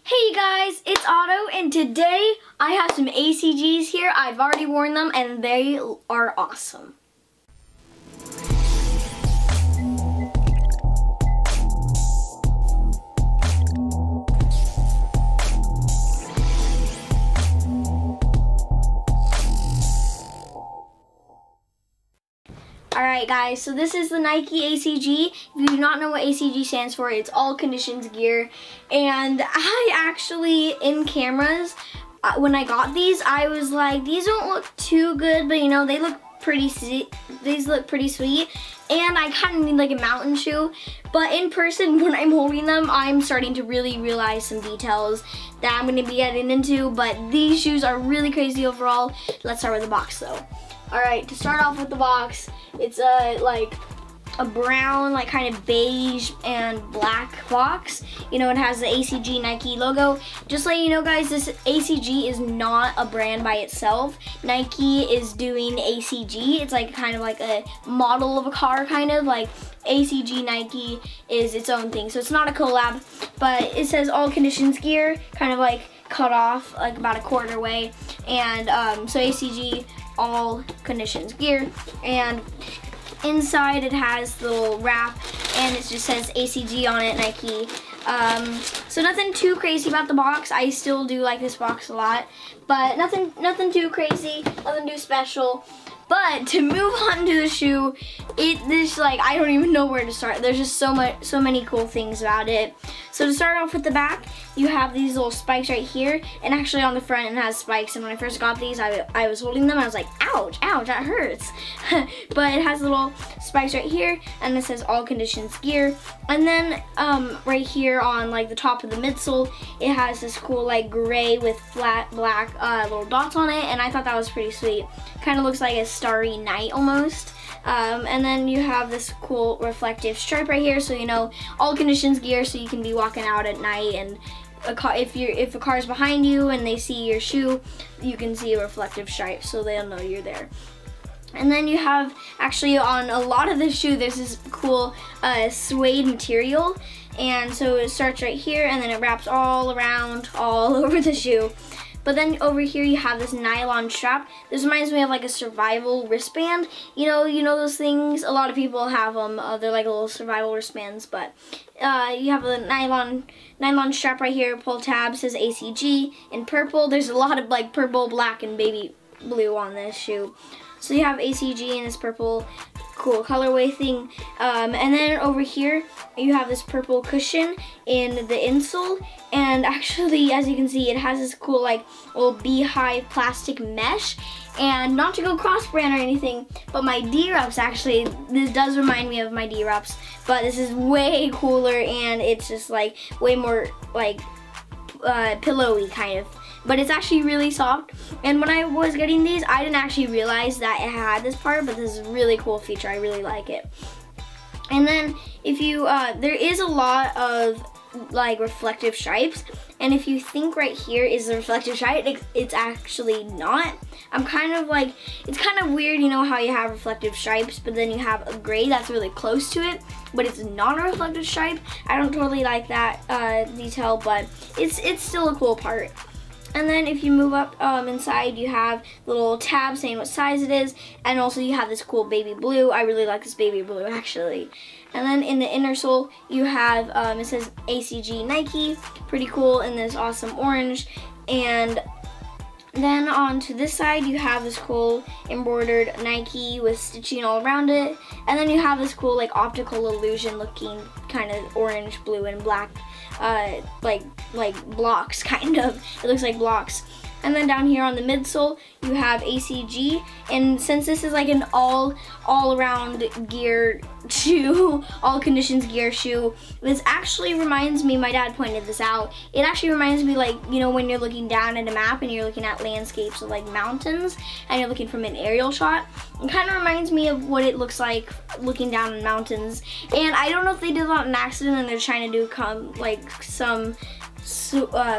Hey guys, it's Otto, and today I have some ACGs here. I've already worn them and they are awesome. Alright guys, so this is the Nike ACG. If you do not know what ACG stands for, it's all conditions gear. And I actually, in cameras, when I got these, I was like, these don't look too good, but you know, they look pretty sweet. And I kind of need like a mountain shoe. But in person, when I'm holding them, I'm starting to really realize some details that I'm going to be getting into. But these shoes are really crazy overall. Let's start with the box though. Alright, to start off with the box, it's like a brown, like kind of beige and black box. You know, it has the ACG Nike logo. Just letting you know guys, this ACG is not a brand by itself. Nike is doing ACG. It's like kind of like a model of a car, kind of like ACG Nike is its own thing. So it's not a collab, but it says all conditions gear, kind of like cut off like about a quarter way. And so ACG all conditions gear, and inside it has the little wrap and it just says ACG on it, Nike. So nothing too crazy about the box. I still do like this box a lot, but nothing too crazy, nothing too special. But to move on to the shoe, I don't even know where to start. There's just so many cool things about it. So to start off with the back, you have these little spikes right here, and actually on the front it has spikes. And when I first got these, I was holding them and I was like, ouch, ouch, that hurts. But it has little spikes right here, and it says all conditions gear. And then right here on like the top of the midsole, it has this cool like gray with flat black little dots on it, and I thought that was pretty sweet. Kind of looks like a starry night almost. And then you have this cool reflective stripe right here, so you know all conditions gear, so you can be walking out at night, and if a car's behind you and they see your shoe, you can see a reflective stripe, so they'll know you're there. And then you have, actually on a lot of the shoe, there's this cool suede material, and so it starts right here and then it wraps all around, all over the shoe. But then over here you have this nylon strap. This reminds me of like a survival wristband. You know those things? A lot of people have them. They're like little survival wristbands. But you have a nylon strap right here. Pull tab, says ACG in purple. There's a lot of like purple, black, and baby blue on this shoe. So you have ACG in this purple cool colorway thing. And then over here you have this purple cushion in the insole, and actually, as you can see, it has this cool like little beehive plastic mesh. And not to go cross-brand or anything, but my D-Rups, actually, this does remind me of my D-Rups, but this is way cooler, and it's just like way more like pillowy kind of. But it's actually really soft, and when I was getting these, I didn't actually realize that it had this part, but this is a really cool feature. I really like it. And then if you, there is a lot of like reflective stripes, and if you think right here is the reflective stripe, it's actually not. I'm kind of like, it's kind of weird, you know how you have reflective stripes, but then you have a gray that's really close to it, but it's not a reflective stripe. I don't totally like that detail, but it's still a cool part. And then if you move up inside, you have little tabs saying what size it is, and also you have this cool baby blue. I really like this baby blue, actually. And then in the inner sole, you have, it says ACG Nike, pretty cool, in this awesome orange. And then on to this side, you have this cool embroidered Nike with stitching all around it. And then you have this cool like optical illusion looking kind of orange, blue, and black, like blocks, kind of. It looks like blocks. And then down here on the midsole, you have ACG, and since this is like an all-around gear shoe, all conditions gear shoe, this actually reminds me, my dad pointed this out, it actually reminds me, like, you know, when you're looking down at a map and you're looking at landscapes of like mountains and you're looking from an aerial shot. It kind of reminds me of what it looks like looking down in mountains. And I don't know if they did that on accident and they're trying to do some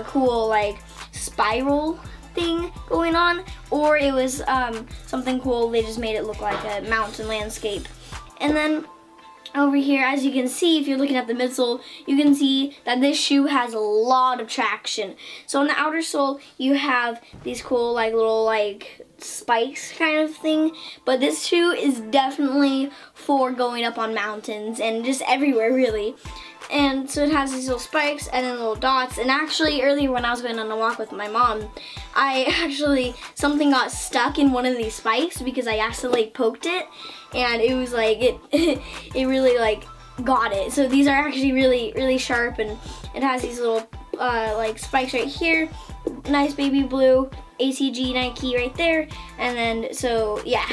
cool like spiral thing going on, or it was something cool, they just made it look like a mountain landscape. And then over here, as you can see, if you're looking at the midsole, you can see that this shoe has a lot of traction. So on the outer sole, you have these cool like little like spikes kind of thing, but this shoe is definitely for going up on mountains and just everywhere really. And so it has these little spikes and then little dots. And actually earlier when I was going on a walk with my mom, something got stuck in one of these spikes because I accidentally poked it, and it was like, it really like got it. So these are actually really sharp, and it has these little like spikes right here. Nice baby blue ACG Nike right there. And then, so yeah,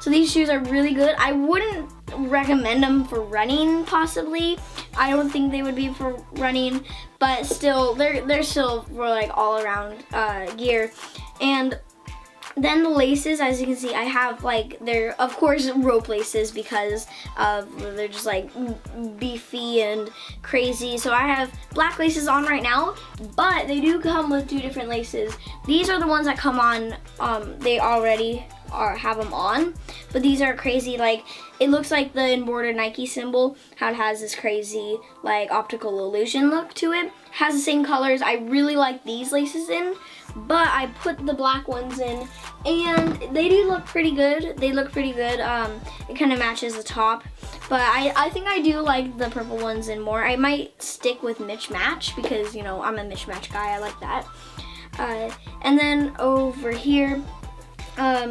so these shoes are really good. I wouldn't recommend them for running, possibly. I don't think they would be for running, but still, they're still for like all around gear. And then the laces, as you can see, I have like, they're of course rope laces because they're just like beefy and crazy. So I have black laces on right now, but they do come with 2 different laces. These are the ones that come on, they already have them on, but these are crazy. Like, it looks like the embroidered Nike symbol, how it has this crazy like optical illusion look to it. It has the same colors. I really like these laces in, but I put the black ones in, and they do look pretty good. They look pretty good. It kind of matches the top, but I think I do like the purple ones in more. I might stick with mismatch because, you know, I'm a mismatch guy. I like that. And then over here,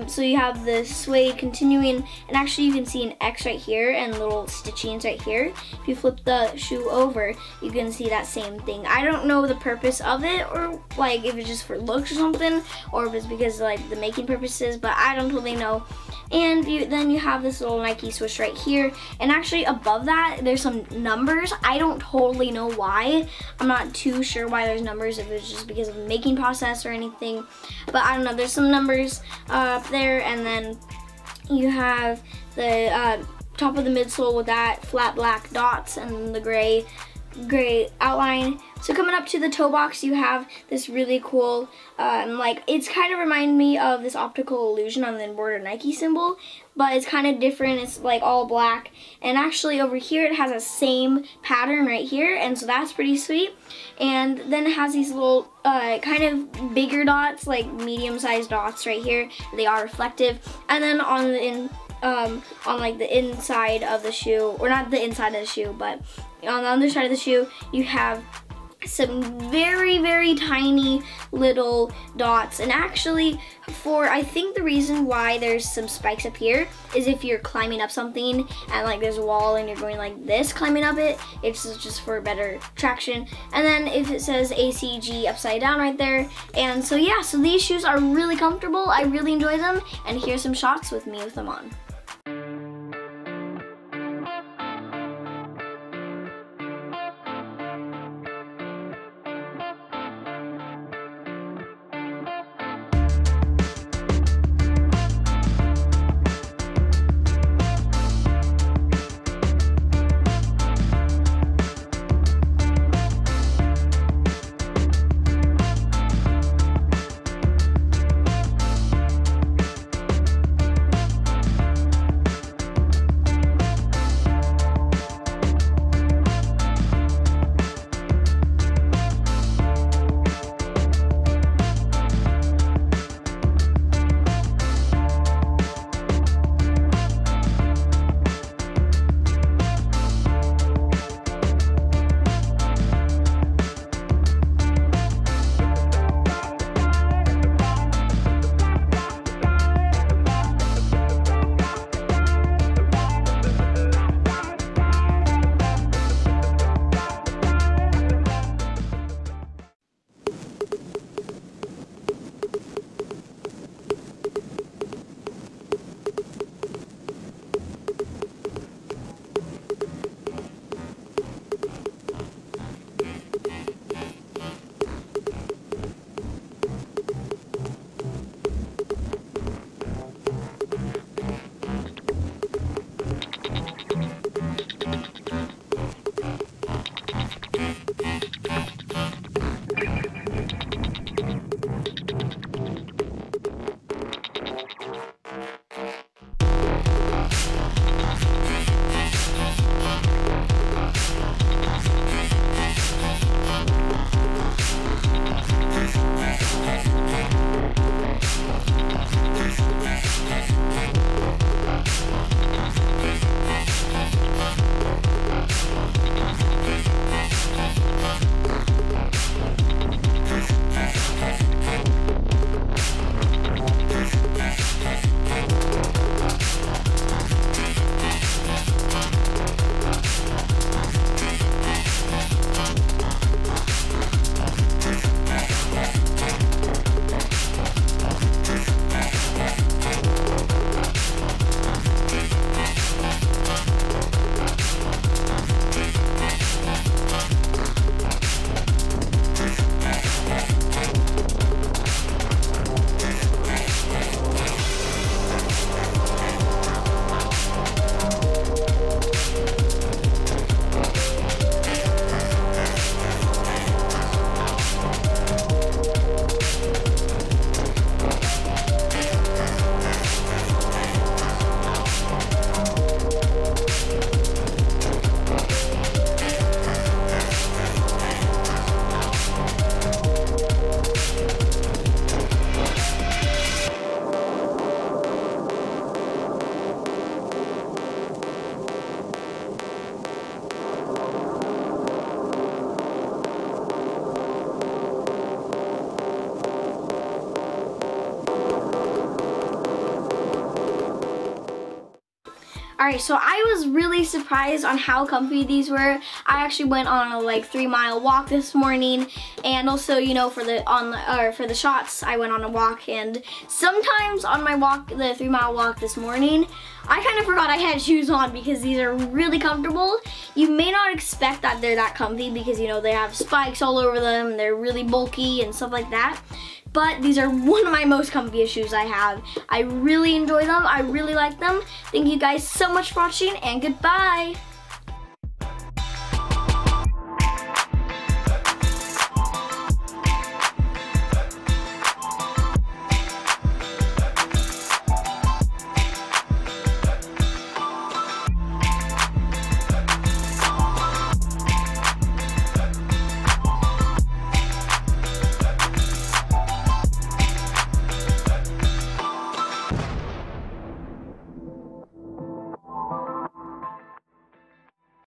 so you have the suede continuing, and actually you can see an X right here and little stitchings right here. If you flip the shoe over, you can see that same thing. I don't know the purpose of it, or like if it's just for looks or something, or if it's because like the making purposes, but I don't totally know. And then you have this little Nike swoosh right here, and actually above that there's some numbers. I don't totally know why. I'm not too sure why there's numbers, if it's just because of the making process or anything, but I don't know. There's some numbers up there, and then you have the top of the midsole with that flat black dots and the gray outline. So coming up to the toe box, you have this really cool, like, it's kind of remind me of this optical illusion on the embroidered Nike symbol, but it's kind of different. It's like all black, and actually over here it has a same pattern right here, and so that's pretty sweet. And then it has these little kind of bigger dots, like medium-sized dots right here. They are reflective. And then on the on like the inside of the shoe, or not the inside of the shoe, but on the other side of the shoe, you have some very tiny little dots. And actually, I think the reason why there's some spikes up here is if you're climbing up something and like there's a wall and you're going like this climbing up it, it's just for better traction. And then if it says ACG upside down right there. And so yeah, so these shoes are really comfortable. I really enjoy them, and here's some shots with me with them on. Alright, so I was really surprised on how comfy these were. I actually went on a like 3-mile walk this morning, and also, you know, for the shots, I went on a walk, and sometimes on my walk, the 3-mile walk this morning, I kind of forgot I had shoes on because these are really comfortable. You may not expect that they're that comfy because, you know, they have spikes all over them, they're really bulky and stuff like that. But these are one of my most comfiest shoes I have. I really enjoy them. I really like them. Thank you guys so much for watching, and goodbye.